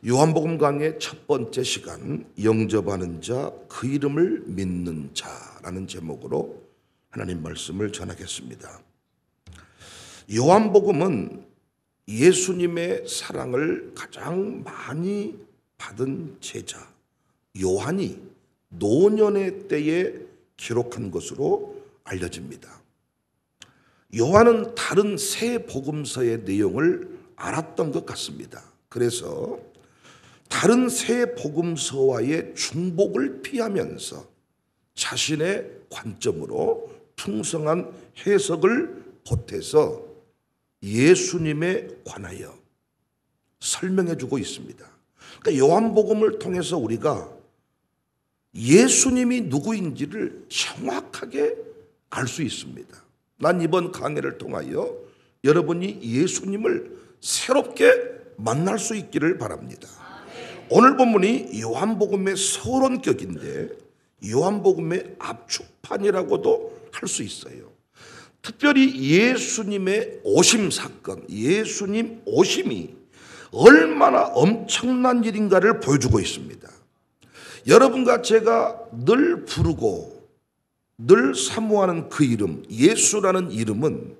요한복음 강의 첫 번째 시간, 영접하는 자, 그 이름을 믿는 자라는 제목으로 하나님 말씀을 전하겠습니다. 요한복음은 예수님의 사랑을 가장 많이 받은 제자 요한이 노년의 때에 기록한 것으로 알려집니다. 요한은 다른 세 복음서의 내용을 알았던 것 같습니다. 그래서 다른 세 복음서와의 중복을 피하면서 자신의 관점으로 풍성한 해석을 보태서 예수님에 관하여 설명해 주고 있습니다. 그러니까 요한복음을 통해서 우리가 예수님이 누구인지를 정확하게 알 수 있습니다. 난 이번 강해를 통하여 여러분이 예수님을 새롭게 만날 수 있기를 바랍니다. 오늘 본문이 요한복음의 서론격인데 요한복음의 압축판이라고도 할 수 있어요. 특별히 예수님의 오심 사건, 예수님 오심이 얼마나 엄청난 일인가를 보여주고 있습니다. 여러분과 제가 늘 부르고 늘 사모하는 그 이름, 예수라는 이름은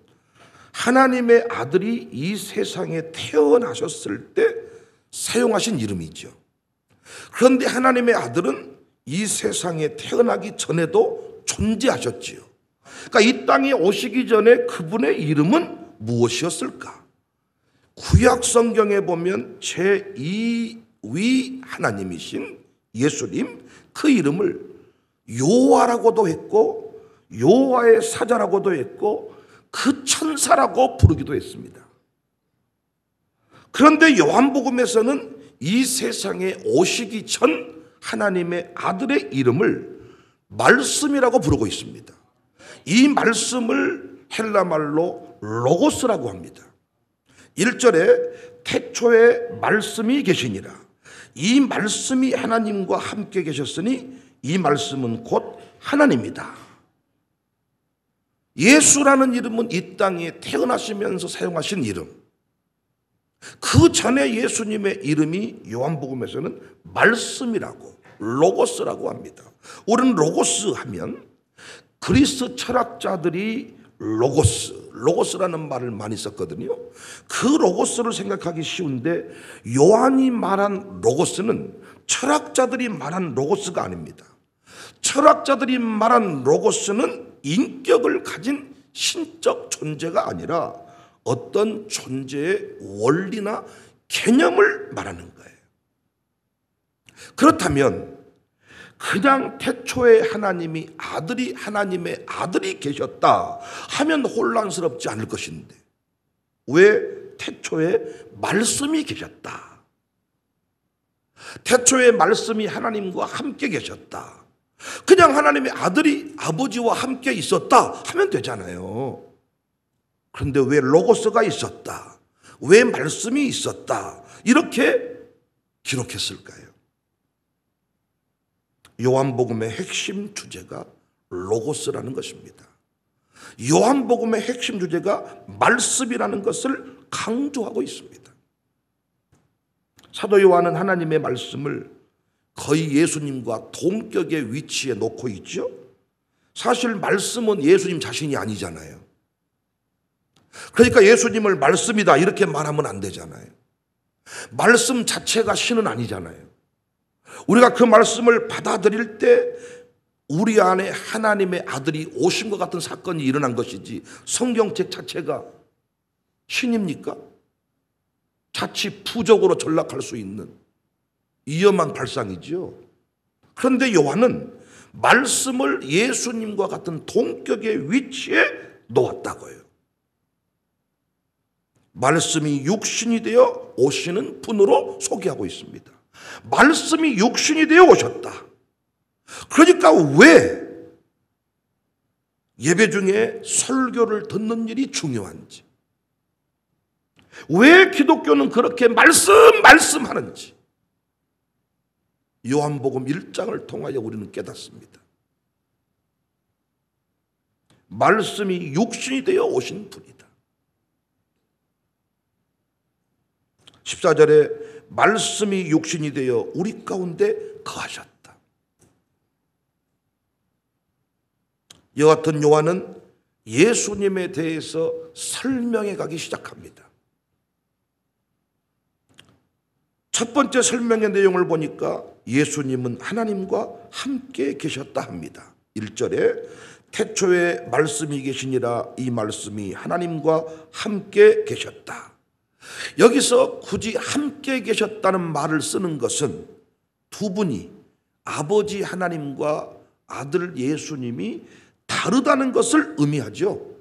하나님의 아들이 이 세상에 태어나셨을 때 사용하신 이름이죠. 그런데 하나님의 아들은 이 세상에 태어나기 전에도 존재하셨지요. 그러니까 이 땅에 오시기 전에 그분의 이름은 무엇이었을까? 구약 성경에 보면 제2위 하나님이신 예수님, 그 이름을 여호와라고도 했고 여호와의 사자라고도 했고 그 천사라고 부르기도 했습니다. 그런데 요한복음에서는 이 세상에 오시기 전 하나님의 아들의 이름을 말씀이라고 부르고 있습니다. 이 말씀을 헬라말로 로고스라고 합니다. 1절에 태초에 말씀이 계시니라. 이 말씀이 하나님과 함께 계셨으니 이 말씀은 곧 하나님이다. 예수라는 이름은 이 땅에 태어나시면서 사용하신 이름. 그 전에 예수님의 이름이 요한복음에서는 말씀이라고 로고스라고 합니다. 우리는 로고스 하면 그리스 철학자들이 로고스라는 말을 많이 썼거든요. 그 로고스를 생각하기 쉬운데 요한이 말한 로고스는 철학자들이 말한 로고스가 아닙니다. 철학자들이 말한 로고스는 인격을 가진 신적 존재가 아니라 어떤 존재의 원리나 개념을 말하는 거예요. 그렇다면 그냥 태초에 하나님의 아들이 계셨다 하면 혼란스럽지 않을 것인데 왜 태초에 말씀이 계셨다, 태초에 말씀이 하나님과 함께 계셨다, 그냥 하나님의 아들이 아버지와 함께 있었다 하면 되잖아요. 그런데 왜 로고스가 있었다, 왜 말씀이 있었다 이렇게 기록했을까요? 요한복음의 핵심 주제가 로고스라는 것입니다. 요한복음의 핵심 주제가 말씀이라는 것을 강조하고 있습니다. 사도 요한은 하나님의 말씀을 거의 예수님과 동격의 위치에 놓고 있죠. 사실 말씀은 예수님 자신이 아니잖아요. 그러니까 예수님을 말씀이다 이렇게 말하면 안 되잖아요. 말씀 자체가 신은 아니잖아요. 우리가 그 말씀을 받아들일 때 우리 안에 하나님의 아들이 오신 것 같은 사건이 일어난 것이지 성경책 자체가 신입니까? 자칫 부적으로 전락할 수 있는 위험한 발상이죠. 그런데 요한은 말씀을 예수님과 같은 동격의 위치에 놓았다고요. 말씀이 육신이 되어 오시는 분으로 소개하고 있습니다. 말씀이 육신이 되어 오셨다. 그러니까 왜 예배 중에 설교를 듣는 일이 중요한지, 왜 기독교는 그렇게 말씀하는지 요한복음 1장을 통하여 우리는 깨닫습니다. 말씀이 육신이 되어 오신 분이다. 14절에 말씀이 육신이 되어 우리 가운데 거하셨다. 이와 같은 요한은 예수님에 대해서 설명해 가기 시작합니다. 첫 번째 설명의 내용을 보니까 예수님은 하나님과 함께 계셨다 합니다. 1절에 태초에 말씀이 계시니라, 이 말씀이 하나님과 함께 계셨다. 여기서 굳이 함께 계셨다는 말을 쓰는 것은 두 분이, 아버지 하나님과 아들 예수님이 다르다는 것을 의미하죠.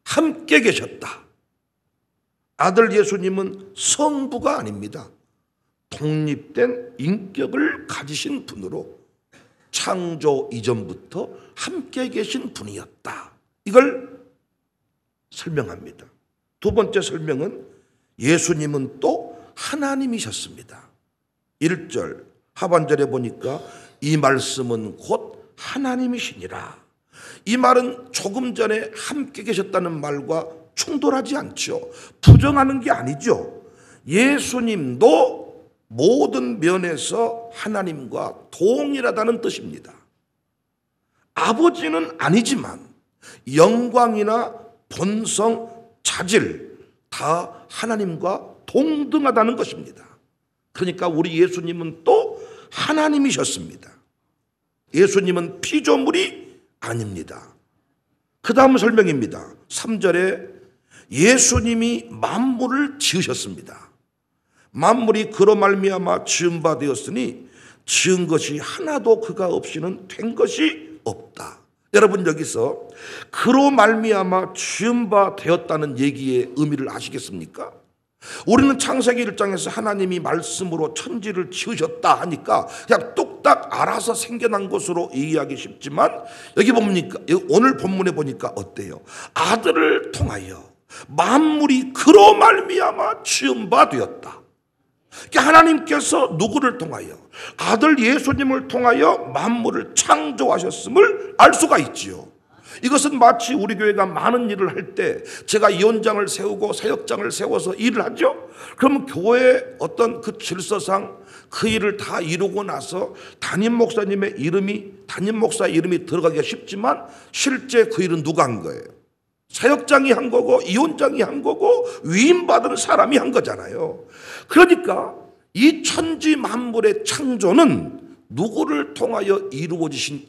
함께 계셨다. 아들 예수님은 성부가 아닙니다. 독립된 인격을 가지신 분으로 창조 이전부터 함께 계신 분이었다. 이걸 설명합니다. 두 번째 설명은 예수님은 또 하나님이셨습니다. 1절 하반절에 보니까 이 말씀은 곧 하나님이시니라. 이 말은 조금 전에 함께 계셨다는 말과 충돌하지 않죠. 부정하는 게 아니죠. 예수님도 모든 면에서 하나님과 동일하다는 뜻입니다. 아버지는 아니지만 영광이나 본성, 자질 다 하나님과 동등하다는 것입니다. 그러니까 우리 예수님은 또 하나님이셨습니다. 예수님은 피조물이 아닙니다. 그 다음 설명입니다. 3절에 예수님이 만물을 지으셨습니다. 만물이 그로 말미암아 지은 바 되었으니 지은 것이 하나도 그가 없이는 된 것이 없다. 여러분, 여기서 그로 말미암아 지은 바 되었다는 얘기의 의미를 아시겠습니까? 우리는 창세기 1장에서 하나님이 말씀으로 천지를 지으셨다 하니까 그냥 뚝딱 알아서 생겨난 것으로 이해하기 쉽지만, 여기 보니까, 오늘 본문에 보니까 어때요? 아들을 통하여 만물이 그로 말미암아 지은 바 되었다. 하나님께서 누구를 통하여? 아들 예수님을 통하여 만물을 창조하셨음을 알 수가 있지요. 이것은 마치 우리 교회가 많은 일을 할 때 제가 위원장을 세우고 사역장을 세워서 일을 하죠. 그러면 교회의 어떤 그 질서상 그 일을 다 이루고 나서 담임 목사의 이름이 들어가기가 쉽지만 실제 그 일은 누가 한 거예요? 사역장이 한 거고 위원장이 한 거고 위임받은 사람이 한 거잖아요. 그러니까 이 천지 만물의 창조는 누구를 통하여 이루어진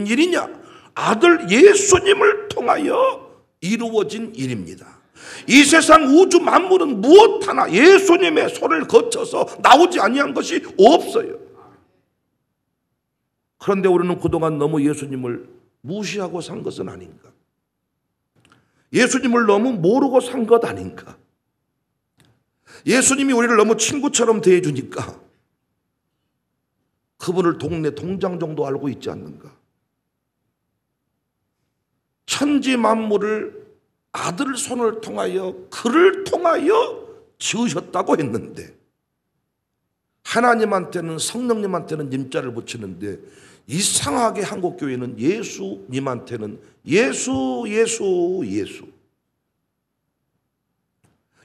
일이냐? 아들 예수님을 통하여 이루어진 일입니다. 이 세상 우주 만물은 무엇 하나 예수님의 손을 거쳐서 나오지 아니한 것이 없어요. 그런데 우리는 그동안 너무 예수님을 무시하고 산 것은 아닌가? 예수님을 너무 모르고 산 것 아닌가? 예수님이 우리를 너무 친구처럼 대해주니까 그분을 동네 동장 정도 알고 있지 않는가? 천지 만물을 아들 손을 통하여, 그를 통하여 지으셨다고 했는데, 하나님한테는, 성령님한테는 님자를 붙이는데 이상하게 한국교회는 예수님한테는 예수.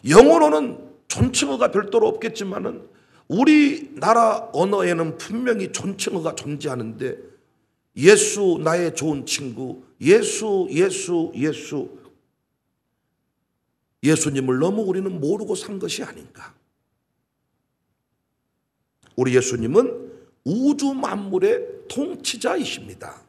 영어로는 존칭어가 별도로 없겠지만은 우리나라 언어에는 분명히 존칭어가 존재하는데, 예수, 나의 좋은 친구, 예수님을 너무 우리는 모르고 산 것이 아닌가? 우리 예수님은 우주 만물의 통치자이십니다.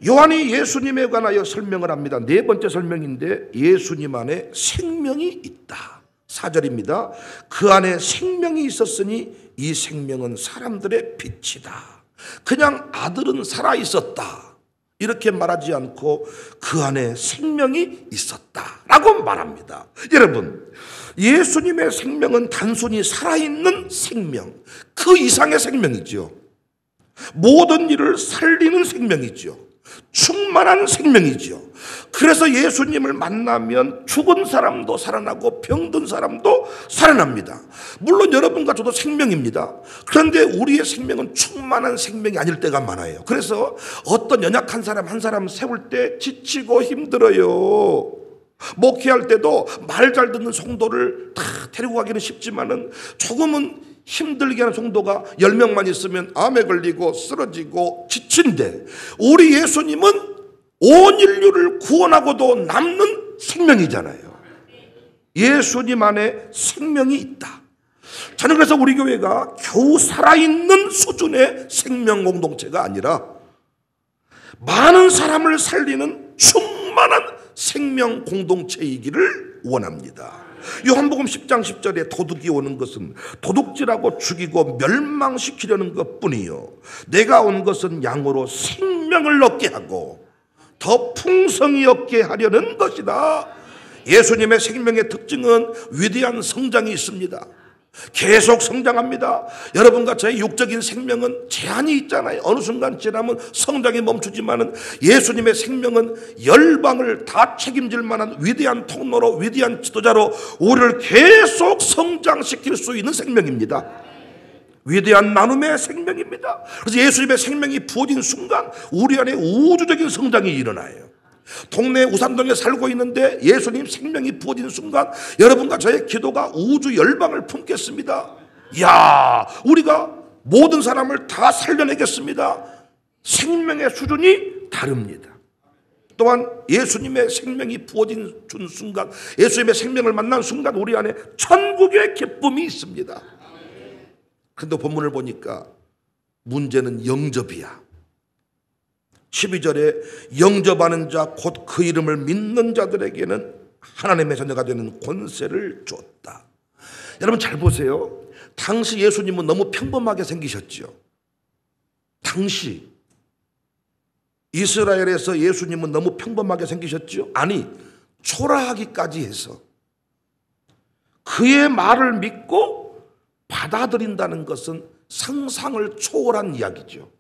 요한이 예수님에 관하여 설명을 합니다. 네 번째 설명인데, 예수님 안에 생명이 있다. 4절입니다. 그 안에 생명이 있었으니 이 생명은 사람들의 빛이다. 그냥 아들은 살아있었다 이렇게 말하지 않고 그 안에 생명이 있었다라고 말합니다. 여러분, 예수님의 생명은 단순히 살아있는 생명, 그 이상의 생명이죠. 모든 일을 살리는 생명이죠. 충만한 생명이죠. 그래서 예수님을 만나면 죽은 사람도 살아나고 병든 사람도 살아납니다. 물론 여러분과 저도 생명입니다. 그런데 우리의 생명은 충만한 생명이 아닐 때가 많아요. 그래서 어떤 연약한 사람 한 사람 세울 때 지치고 힘들어요. 목회할 때도 말 잘 듣는 성도를 다 데리고 가기는 쉽지만은 조금은 힘들게 하는 성도가 10명만 있으면 암에 걸리고 쓰러지고 지친데, 우리 예수님은 온 인류를 구원하고도 남는 생명이잖아요. 예수님 안에 생명이 있다. 저는 그래서 우리 교회가 겨우 살아있는 수준의 생명 공동체가 아니라 많은 사람을 살리는 충만한 생명 공동체이기를 원합니다. 요한복음 10장 10절에 도둑이 오는 것은 도둑질하고 죽이고 멸망시키려는 것뿐이요, 내가 온 것은 양으로 생명을 얻게 하고 더 풍성히 얻게 하려는 것이다. 예수님의 생명의 특징은 위대한 성장이 있습니다. 계속 성장합니다. 여러분과 저의 육적인 생명은 제한이 있잖아요. 어느 순간 지나면 성장이 멈추지만은 예수님의 생명은 열방을 다 책임질 만한 위대한 통로로, 위대한 지도자로 우리를 계속 성장시킬 수 있는 생명입니다. 위대한 나눔의 생명입니다. 그래서 예수님의 생명이 부어진 순간 우리 안에 우주적인 성장이 일어나요. 동네 우산동에 살고 있는데 예수님 생명이 부어진 순간 여러분과 저의 기도가 우주 열방을 품겠습니다. 이야, 우리가 모든 사람을 다 살려내겠습니다. 생명의 수준이 다릅니다. 또한 예수님의 생명이 부어진 순간, 예수님의 생명을 만난 순간 우리 안에 천국의 기쁨이 있습니다. 그런데 본문을 보니까 문제는 영접이야. 12절에 영접하는 자 곧 그 이름을 믿는 자들에게는 하나님의 자녀가 되는 권세를 줬다. 여러분 잘 보세요. 당시 예수님은 너무 평범하게 생기셨죠. 당시 이스라엘에서 예수님은 너무 평범하게 생기셨죠. 아니, 초라하기까지 해서 그의 말을 믿고 받아들인다는 것은 상상을 초월한 이야기죠.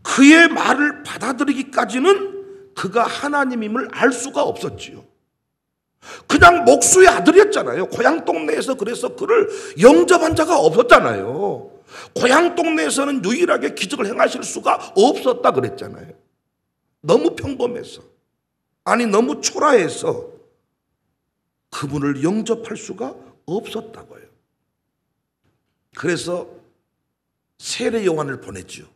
그의 말을 받아들이기까지는 그가 하나님임을 알 수가 없었지요. 그냥 목수의 아들이었잖아요. 고향 동네에서. 그래서 그를 영접한 자가 없었잖아요. 고향 동네에서는 유일하게 기적을 행하실 수가 없었다 그랬잖아요. 너무 평범해서, 아니 너무 초라해서 그분을 영접할 수가 없었다고요. 그래서 세례 요한을 보냈죠.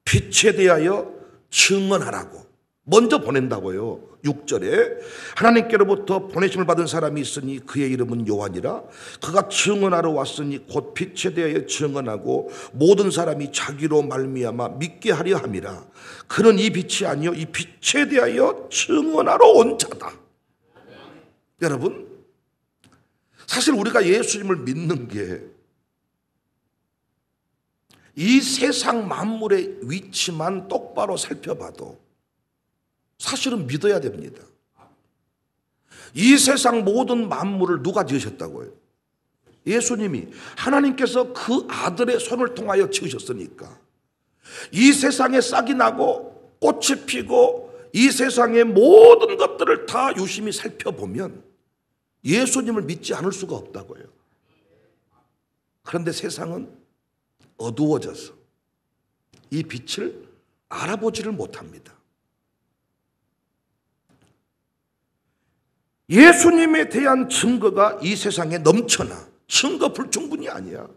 빛에 대하여 증언하라고 먼저 보낸다고요. 6절에 하나님께로부터 보내심을 받은 사람이 있으니 그의 이름은 요한이라. 그가 증언하러 왔으니 곧 빛에 대하여 증언하고 모든 사람이 자기로 말미암아 믿게 하려 함이라. 그는 이 빛이 아니요 이 빛에 대하여 증언하러 온 자다. 여러분, 사실 우리가 예수님을 믿는 게 이 세상 만물의 위치만 똑바로 살펴봐도 사실은 믿어야 됩니다. 이 세상 모든 만물을 누가 지으셨다고요? 예수님이. 하나님께서 그 아들의 손을 통하여 지으셨으니까 이 세상에 싹이 나고 꽃이 피고 이 세상의 모든 것들을 다 유심히 살펴보면 예수님을 믿지 않을 수가 없다고요. 그런데 세상은 어두워져서 이 빛을 알아보지를 못합니다. 예수님에 대한 증거가 이 세상에 넘쳐나 증거 불충분이 아니야.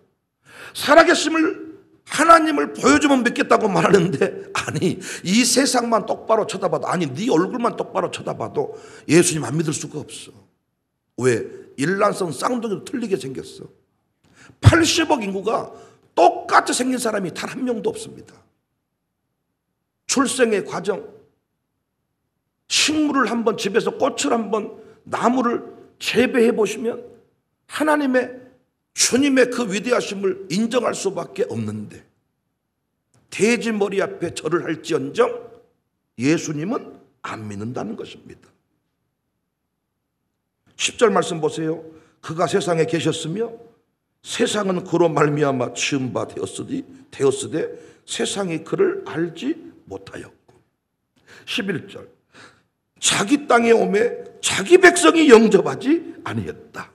살아계심을 하나님을 보여주면 믿겠다고 말하는데, 아니 이 세상만 똑바로 쳐다봐도, 아니 네 얼굴만 똑바로 쳐다봐도 예수님 안 믿을 수가 없어. 왜? 일란성 쌍둥이로 틀리게 생겼어. 80억 인구가 똑같이 생긴 사람이 단 한 명도 없습니다. 출생의 과정, 식물을 한번, 집에서 꽃을 한번, 나무를 재배해 보시면 하나님의, 주님의 그 위대하심을 인정할 수밖에 없는데, 돼지 머리 앞에 절을 할지언정 예수님은 안 믿는다는 것입니다. 10절 말씀 보세요. 그가 세상에 계셨으며 세상은 그로 말미암아 지은 바 되었으되 세상이 그를 알지 못하였고. 11절 자기 땅에 오매 자기 백성이 영접하지 아니했다.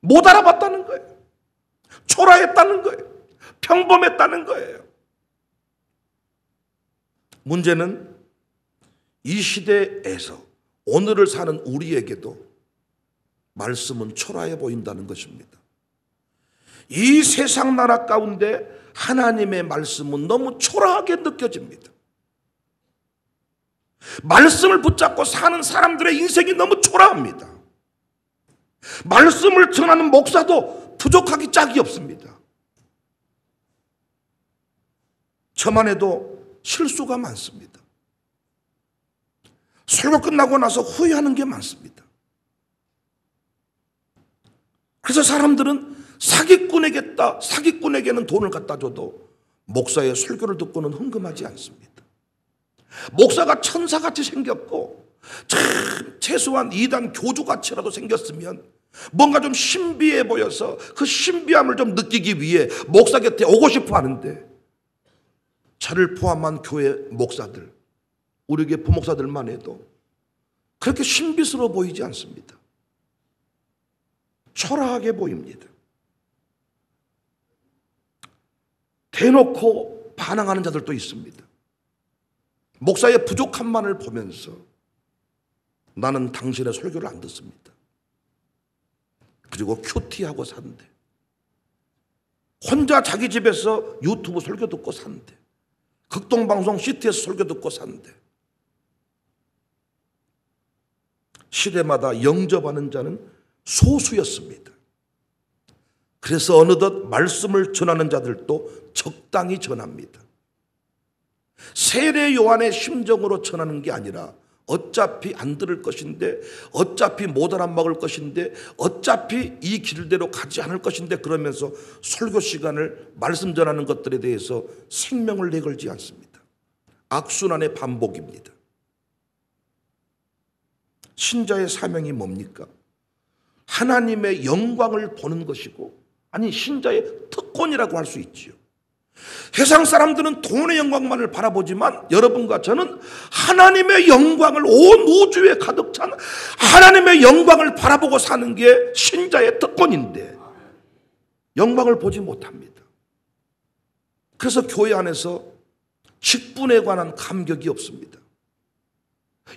못 알아봤다는 거예요. 초라했다는 거예요. 평범했다는 거예요. 문제는 이 시대에서 오늘을 사는 우리에게도 말씀은 초라해 보인다는 것입니다. 이 세상 나라 가운데 하나님의 말씀은 너무 초라하게 느껴집니다. 말씀을 붙잡고 사는 사람들의 인생이 너무 초라합니다. 말씀을 전하는 목사도 부족하기 짝이 없습니다. 저만 해도 실수가 많습니다. 설교 끝나고 나서 후회하는 게 많습니다. 그래서 사람들은 사기꾼에게는 돈을 갖다 줘도 목사의 설교를 듣고는 흥금하지 않습니다. 목사가 천사같이 생겼고 참 최소한 이단 교주같이라도 생겼으면 뭔가 좀 신비해 보여서 그 신비함을 좀 느끼기 위해 목사 곁에 오고 싶어 하는데, 저를 포함한 교회 목사들, 우리 교회 부목사들만 해도 그렇게 신비스러워 보이지 않습니다. 초라하게 보입니다. 대놓고 반항하는 자들도 있습니다. 목사의 부족함만을 보면서 나는 당신의 설교를 안 듣습니다. 그리고 큐티하고 산대. 혼자 자기 집에서 유튜브 설교 듣고 산대. 극동방송 CT에서 설교 듣고 산대. 시대마다 영접하는 자는 소수였습니다. 그래서 어느덧 말씀을 전하는 자들도 적당히 전합니다. 세례 요한의 심정으로 전하는 게 아니라 어차피 안 들을 것인데, 어차피 못 알아먹을 것인데, 어차피 이 길대로 가지 않을 것인데, 그러면서 설교 시간을 말씀 전하는 것들에 대해서 생명을 내걸지 않습니다. 악순환의 반복입니다. 신자의 사명이 뭡니까? 하나님의 영광을 보는 것이고, 아니 신자의 특권이라고 할 수 있지요. 세상 사람들은 돈의 영광만을 바라보지만 여러분과 저는 하나님의 영광을, 온 우주에 가득 찬 하나님의 영광을 바라보고 사는 게 신자의 특권인데 영광을 보지 못합니다. 그래서 교회 안에서 직분에 관한 감격이 없습니다.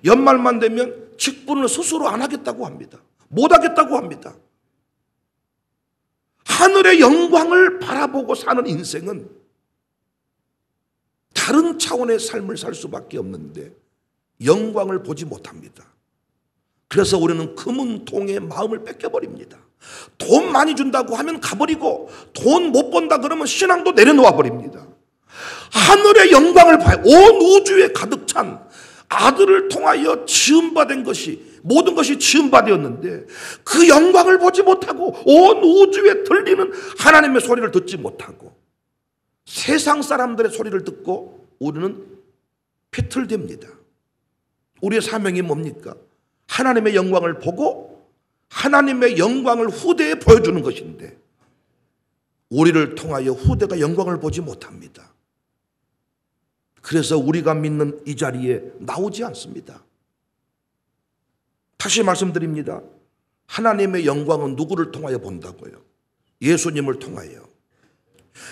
연말만 되면 직분을 스스로 안 하겠다고 합니다. 못 하겠다고 합니다. 하늘의 영광을 바라보고 사는 인생은 다른 차원의 삶을 살 수밖에 없는데 영광을 보지 못합니다. 그래서 우리는 금은통에 마음을 뺏겨버립니다. 돈 많이 준다고 하면 가버리고, 돈 못 번다 그러면 신앙도 내려놓아 버립니다. 하늘의 영광을 봐요. 온 우주에 가득 찬 아들을 통하여 지음받은 것이, 모든 것이 지음받았는데 그 영광을 보지 못하고 온 우주에 들리는 하나님의 소리를 듣지 못하고 세상 사람들의 소리를 듣고 우리는 비틀댑니다. 우리의 사명이 뭡니까? 하나님의 영광을 보고 하나님의 영광을 후대에 보여주는 것인데 우리를 통하여 후대가 영광을 보지 못합니다. 그래서 우리가 믿는 이 자리에 나오지 않습니다. 다시 말씀드립니다. 하나님의 영광은 누구를 통하여 본다고요? 예수님을 통하여.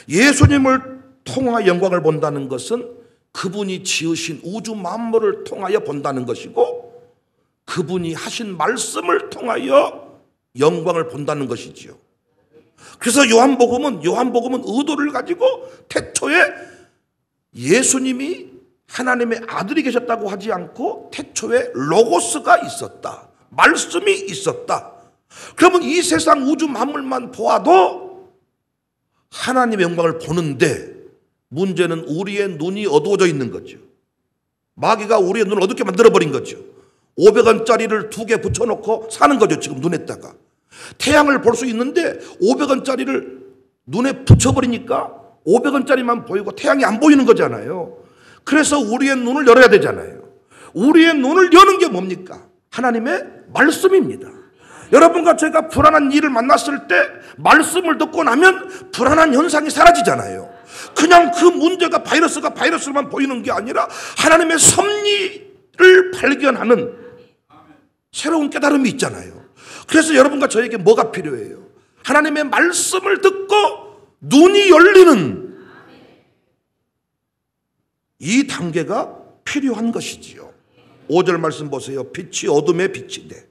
예수님을 통하여 영광을 본다는 것은 그분이 지으신 우주 만물을 통하여 본다는 것이고, 그분이 하신 말씀을 통하여 영광을 본다는 것이지요. 그래서 요한복음은 의도를 가지고 태초에 예수님이 하나님의 아들이 계셨다고 하지 않고 태초에 로고스가 있었다, 말씀이 있었다. 그러면 이 세상 우주 만물만 보아도 하나님의 영광을 보는데 문제는 우리의 눈이 어두워져 있는 거죠. 마귀가 우리의 눈을 어둡게 만들어버린 거죠. 500원짜리를 2개 붙여놓고 사는 거죠. 지금 눈에다가 태양을 볼 수 있는데 500원짜리를 눈에 붙여버리니까 500원짜리만 보이고 태양이 안 보이는 거잖아요. 그래서 우리의 눈을 열어야 되잖아요. 우리의 눈을 여는 게 뭡니까? 하나님의 말씀입니다. 여러분과 제가 불안한 일을 만났을 때 말씀을 듣고 나면 불안한 현상이 사라지잖아요. 그냥 그 문제가 바이러스가 바이러스로만 보이는 게 아니라 하나님의 섭리를 발견하는 새로운 깨달음이 있잖아요. 그래서 여러분과 저에게 뭐가 필요해요? 하나님의 말씀을 듣고 눈이 열리는 이 단계가 필요한 것이지요. 5절 말씀 보세요. 빛이 어둠의 빛인데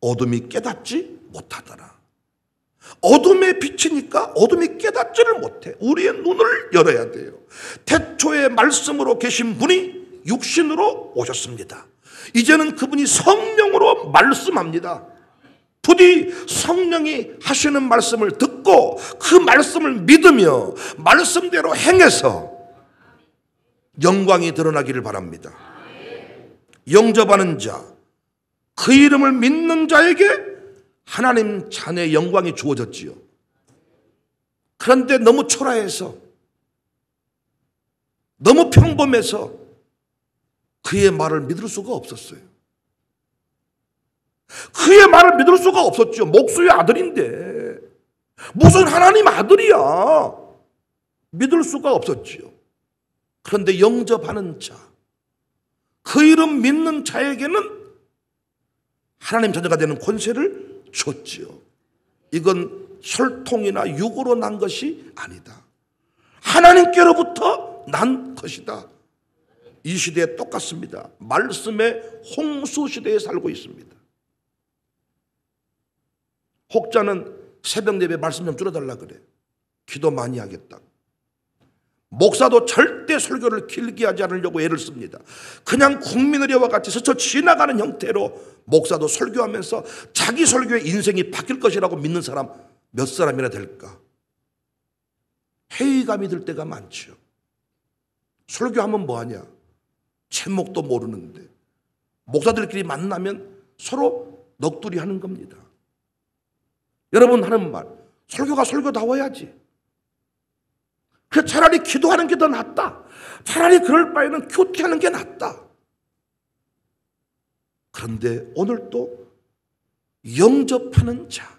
어둠이 깨닫지 못하더라. 어둠의 빛이니까 어둠이 깨닫지를 못해. 우리의 눈을 열어야 돼요. 태초에 말씀으로 계신 분이 육신으로 오셨습니다. 이제는 그분이 성령으로 말씀합니다. 부디 성령이 하시는 말씀을 듣고 그 말씀을 믿으며 말씀대로 행해서 영광이 드러나기를 바랍니다. 영접하는 자, 그 이름을 믿는 자에게 하나님 자녀의 영광이 주어졌지요. 그런데 너무 초라해서, 너무 평범해서 그의 말을 믿을 수가 없었어요. 그의 말을 믿을 수가 없었죠. 목수의 아들인데 무슨 하나님 아들이야. 믿을 수가 없었지요. 그런데 영접하는 자, 그 이름 믿는 자에게는 하나님 자녀가 되는 권세를 줬지요. 이건 혈통이나 육으로 난 것이 아니다. 하나님께로부터 난 것이다. 이 시대에 똑같습니다. 말씀의 홍수 시대에 살고 있습니다. 혹자는 새벽 예배 말씀 좀 줄여달라 그래. 기도 많이 하겠다. 목사도 절대 설교를 길게 하지 않으려고 애를 씁니다. 그냥 국민의례와 같이 스쳐 지나가는 형태로 목사도 설교하면서 자기 설교의 인생이 바뀔 것이라고 믿는 사람 몇 사람이나 될까? 회의감이 들 때가 많죠. 설교하면 뭐하냐? 제목도 모르는데 목사들끼리 만나면 서로 넋두리 하는 겁니다. 여러분 하는 말, 설교가 설교다워야지. 그래서 차라리 기도하는 게 더 낫다. 차라리 그럴 바에는 큐티하는 게 낫다. 그런데 오늘 또 영접하는 자,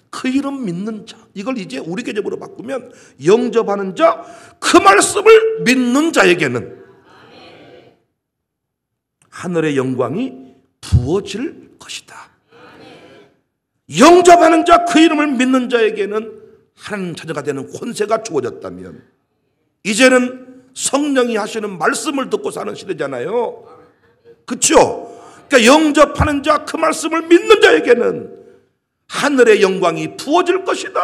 그 이름 믿는 자, 이걸 이제 우리 개념으로 바꾸면 영접하는 자, 그 말씀을 믿는 자에게는 하늘의 영광이 부어질 것이다. 영접하는 자, 그 이름을 믿는 자에게는 하나님 자녀가 되는 권세가 주어졌다면 이제는 성령이 하시는 말씀을 듣고 사는 시대잖아요. 그렇죠? 그러니까 영접하는 자, 그 말씀을 믿는 자에게는 하늘의 영광이 부어질 것이다.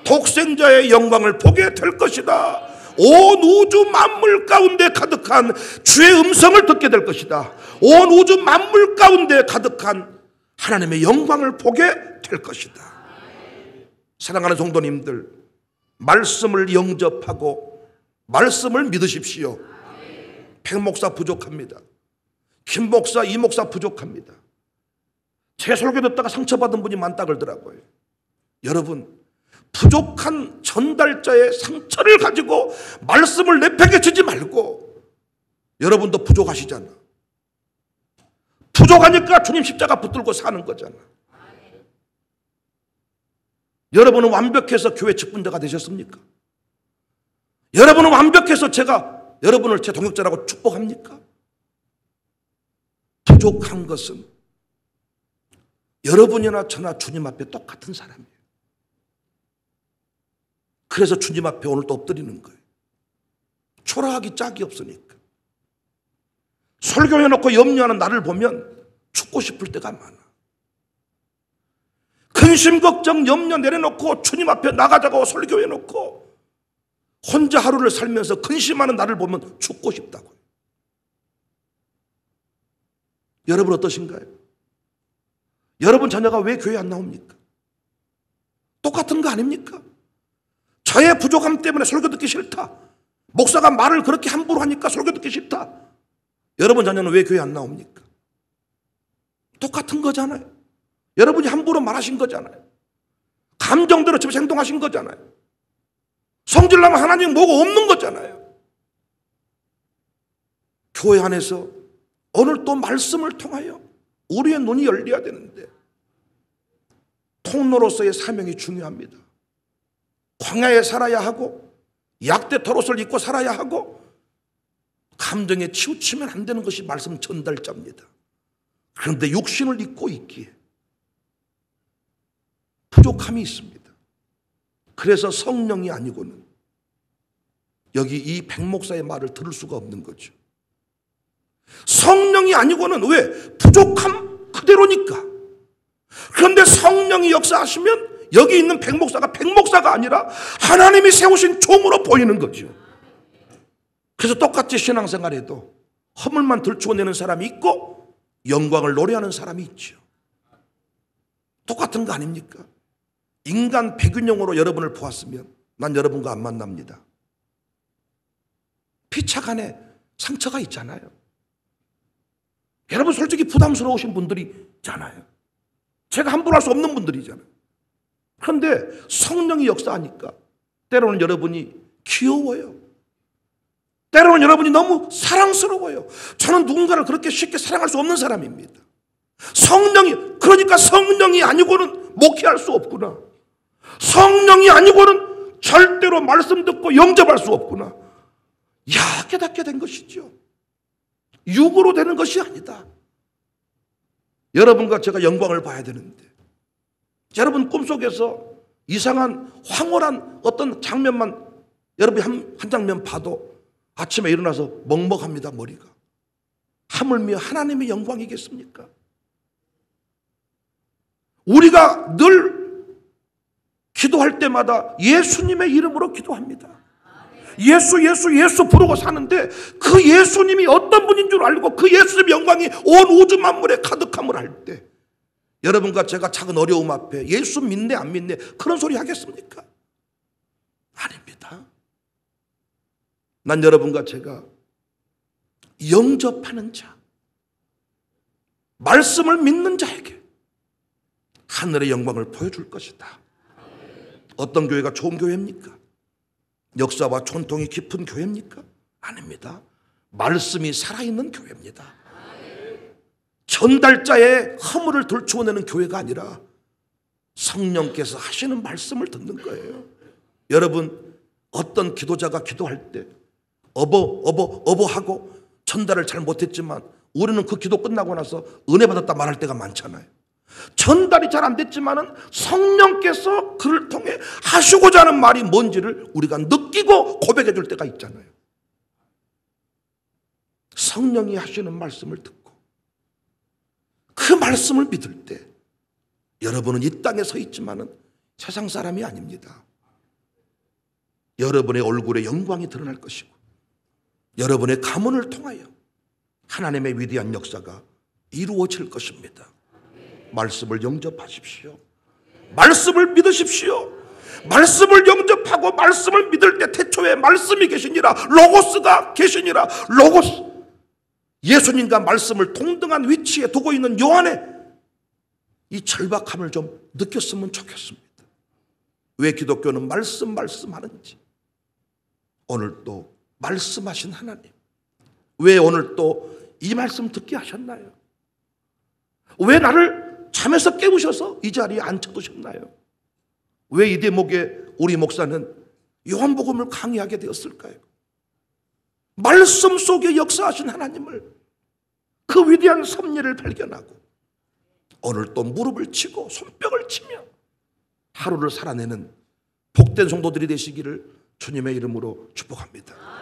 독생자의 영광을 보게 될 것이다. 온 우주 만물 가운데 가득한 주의 음성을 듣게 될 것이다. 온 우주 만물 가운데 가득한 하나님의 영광을 보게 될 것이다. 사랑하는 성도님들, 말씀을 영접하고 말씀을 믿으십시오. 백 목사 부족합니다. 김 목사, 이 목사 부족합니다. 제 설교 듣다가 상처받은 분이 많다 그러더라고요. 여러분, 부족한 전달자의 상처를 가지고 말씀을 내팽개치지 말고, 여러분도 부족하시잖아. 부족하니까 주님 십자가 붙들고 사는 거잖아. 여러분은 완벽해서 교회 직분자가 되셨습니까? 여러분은 완벽해서 제가 여러분을 제 동역자라고 축복합니까? 부족한 것은 여러분이나 저나 주님 앞에 똑같은 사람이에요. 그래서 주님 앞에 오늘 또 엎드리는 거예요. 초라하기 짝이 없으니까. 설교해놓고 염려하는 나를 보면 죽고 싶을 때가 많아. 근심 걱정 염려 내려놓고 주님 앞에 나가자고 설교해놓고 혼자 하루를 살면서 근심하는 나를 보면 죽고 싶다고요. 여러분 어떠신가요? 여러분 자녀가 왜 교회 안 나옵니까? 똑같은 거 아닙니까? 저의 부족함 때문에 설교 듣기 싫다. 목사가 말을 그렇게 함부로 하니까 설교 듣기 싫다. 여러분 자녀는 왜 교회 안 나옵니까? 똑같은 거잖아요. 여러분이 함부로 말하신 거잖아요. 감정대로 집에서 행동하신 거잖아요. 성질나면 하나님 뭐가 없는 거잖아요. 교회 안에서 오늘 또 말씀을 통하여 우리의 눈이 열려야 되는데 통로로서의 사명이 중요합니다. 광야에 살아야 하고 약대 털옷을 입고 살아야 하고 감정에 치우치면 안 되는 것이 말씀 전달자입니다. 그런데 육신을 입고 있기에 부족함이 있습니다. 그래서 성령이 아니고는 여기 이 백 목사의 말을 들을 수가 없는 거죠. 성령이 아니고는 왜? 부족함 그대로니까. 그런데 성령이 역사하시면 여기 있는 백목사가 아니라 하나님이 세우신 종으로 보이는 거죠. 그래서 똑같이 신앙생활에도 허물만 들추어내는 사람이 있고 영광을 노래하는 사람이 있죠. 똑같은 거 아닙니까? 인간 백윤영으로 여러분을 보았으면 난 여러분과 안 만납니다. 피차간에 상처가 있잖아요. 여러분 솔직히 부담스러우신 분들이 있잖아요. 제가 함부로 할 수 없는 분들이잖아요. 그런데 성령이 역사하니까 때로는 여러분이 귀여워요. 때로는 여러분이 너무 사랑스러워요. 저는 누군가를 그렇게 쉽게 사랑할 수 없는 사람입니다. 그러니까 성령이 아니고는 목회할 수 없구나. 성령이 아니고는 절대로 말씀 듣고 영접할 수 없구나. 깨닫게 된 것이죠. 육으로 되는 것이 아니다. 여러분과 제가 영광을 봐야 되는데, 여러분 꿈속에서 이상한 황홀한 어떤 장면만 여러분이 한 장면 봐도 아침에 일어나서 먹먹합니다. 머리가. 하물며 하나님의 영광이겠습니까? 우리가 늘 기도할 때마다 예수님의 이름으로 기도합니다. 예수 부르고 사는데 그 예수님이 어떤 분인 줄 알고 그 예수님의 영광이 온 우주 만물에 가득함을 할 때 여러분과 제가 작은 어려움 앞에 예수 믿네 안 믿네 그런 소리 하겠습니까? 아닙니다. 난 여러분과 제가 영접하는 자, 말씀을 믿는 자에게 하늘의 영광을 보여줄 것이다. 어떤 교회가 좋은 교회입니까? 역사와 전통이 깊은 교회입니까? 아닙니다. 말씀이 살아있는 교회입니다. 전달자의 허물을 들추어내는 교회가 아니라 성령께서 하시는 말씀을 듣는 거예요. 여러분, 어떤 기도자가 기도할 때 하고 전달을 잘 못했지만 우리는 그 기도 끝나고 나서 은혜 받았다 말할 때가 많잖아요. 전달이 잘 안 됐지만은 성령께서 그를 통해 하시고자 하는 말이 뭔지를 우리가 느끼고 고백해 줄 때가 있잖아요. 성령이 하시는 말씀을 듣고 그 말씀을 믿을 때 여러분은 이 땅에 서 있지만은 세상 사람이 아닙니다. 여러분의 얼굴에 영광이 드러날 것이고 여러분의 가문을 통하여 하나님의 위대한 역사가 이루어질 것입니다. 말씀을 영접하십시오. 말씀을 믿으십시오. 말씀을 영접하고 말씀을 믿을 때 태초에 말씀이 계시니라, 로고스가 계시니라. 로고스, 예수님과 말씀을 동등한 위치에 두고 있는 요한의 이 절박함을 좀 느꼈으면 좋겠습니다. 왜 기독교는 말씀하는지, 오늘 또 말씀하신 하나님, 왜 오늘 또 이 말씀 듣게 하셨나요? 왜 나를 잠에서 깨우셔서 이 자리에 앉혀두셨나요? 왜 이 대목에 우리 목사는 요한복음을 강의하게 되었을까요? 말씀 속에 역사하신 하나님을, 그 위대한 섭리를 발견하고 오늘 또 무릎을 치고 손뼉을 치며 하루를 살아내는 복된 성도들이 되시기를 주님의 이름으로 축복합니다.